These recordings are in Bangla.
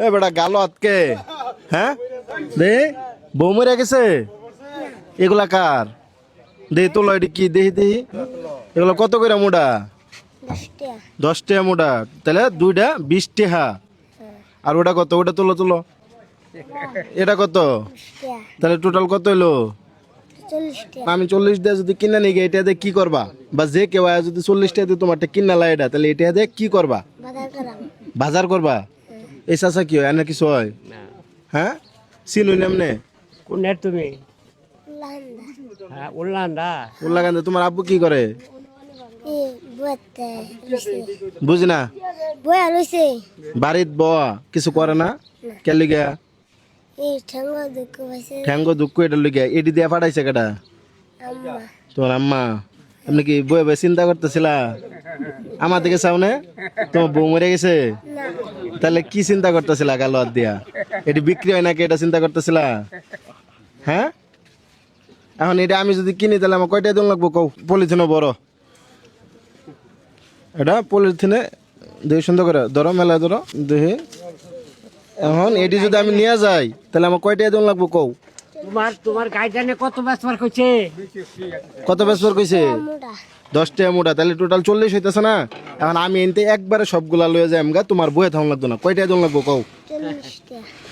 এ বেটা গালো আজকে হ্যাঁ দে বউ মরে গেছে এগুলা কার দে তোলো এটি কি দেহি দেহি এগুলো কত করে মোটা 10 টাকা মোটা তাহলে দুইটা 20 টাকা আর ওটা কত ওটা তোলো তোলো এটা কত তাহলে টোটাল কত হইলো আমি 40 টাকা যদি কিনা নিই এটা দিয়ে কি করবা বা যে কেউ যদি 40 টাকা দিয়ে তোমারটা কিনা লাই এটা তাহলে এটা দিয়ে কি করবা বাজার করবা এই চাচা কি হয় এনে কিছু হয় হ্যাঁ চিনুই নামনে কোনের তুমি উল্লাগান্ধা তোমার আব্বু কি করে বুঝি না বাড়িত বয়া কিছু করে না কে লিগা ঠ্যাঙ্গ দুঃখ এটা লিগা এটি দিয়া পাঠাইছে কেটা তোমার আম্মা আপনি কি বয়ে বয়ে চিন্তা করতেছিলা আমার দিকে সামনে তোমার বউ মরে গেছে তাহলে কি চিন্তা করতেছিলা গাল দিয়া এটি বিক্রি হয় নাকি এটা চিন্তা করতেছিলা হ্যাঁ এখন এটা আমি যদি কিনি তাহলে আমার কয়টা দিন লাগবো কও পলিথিনও বড় এটা পলিথিনে দেখি সুন্দর করে ধরো মেলা ধরো দেখি এখন এটি যদি আমি নিয়ে যাই তাহলে আমার কয়টা দিন লাগবো কও তোমার গাইডানে কত বেচবার কইছে কত বেচবার কইছে 10 টাকা মোটা তাহলে টোটাল 40 হইতেছে না এখন আমি এনতে একবারে সবগুলা লয়ে যাই আমগা তোমার বয়ে থাম লাগতো না কয়টা দিন লাগবো কও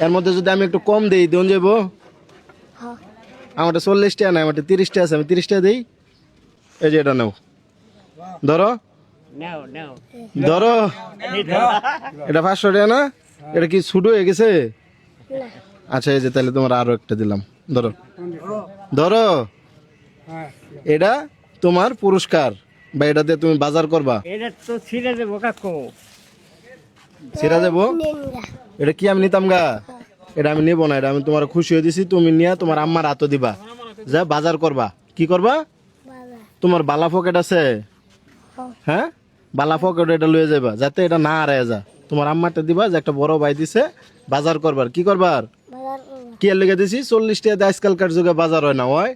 এর মধ্যে যদি আমি একটু কম দেই দিন যাবো আমারটা 40 টাকা না আমারটা 30 টাকা আছে আমি 30 টাকা দেই এই যে এটা নাও ধরো ধরো এটা 500 টাকা না এটা কি ছোট হয়ে গেছে আচ্ছা এই যে তাহলে তোমার আরো একটা দিলাম ধরো ধরো এটা তোমার পুরস্কার বা এটাতে তুমি বাজার করবা এটা তো ছিঁড়ে দেবো কাকু ছিঁড়া দেবো এটা কি আমি নিতাম গা এটা আমি নেবো না এটা আমি তোমার খুশি হয়ে দিছি তুমি নিয়ে তোমার আম্মার হাতও দিবা যা বাজার করবা কি করবা তোমার বালা পকেট আছে হ্যাঁ বালা পকেট এটা লয়ে যাবা যাতে এটা না হারায় যা তোমার আম্মাটা দিবা যে একটা বড় ভাই দিছে বাজার করবার কি করবার কি আর লেগে দিছি 40 টাকা আজকালকার যুগে বাজার হয় না হয়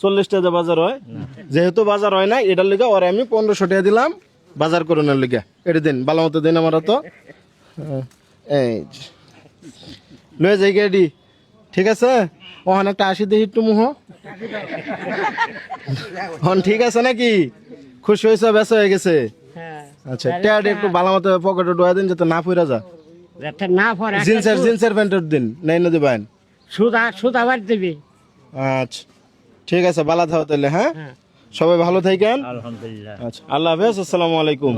40 টাকা বাজার হয় যেহেতু বাজার হয় না এটার লেগে ওরে আমি 1500 টাকা দিলাম বাজার করোনার লেগে এটা দিন ভালো মতো দিন আমার তো এই লয়ে যাই গাড়ি ঠিক আছে ওখানে একটা 80 দেখি একটু মুহ হন ঠিক আছে নাকি খুশি হয়েছে বেশ হয়ে গেছে আচ্ছা ট্যাড একটু ভালো মতো পকেটে ঢোয়া দিন যাতে না পড়া যা যাতে না পড়ে জিন্সের প্যান্টের দিন নাই না দিবেন সুদা বাদ দিবি আচ্ছা ঠিক আছে ভালো থাকো তাহলে হ্যাঁ সবাই ভালো থাকেন আলহামদুলিল্লাহ আচ্ছা আল্লাহ হাফেজ আসসালামু আলাইকুম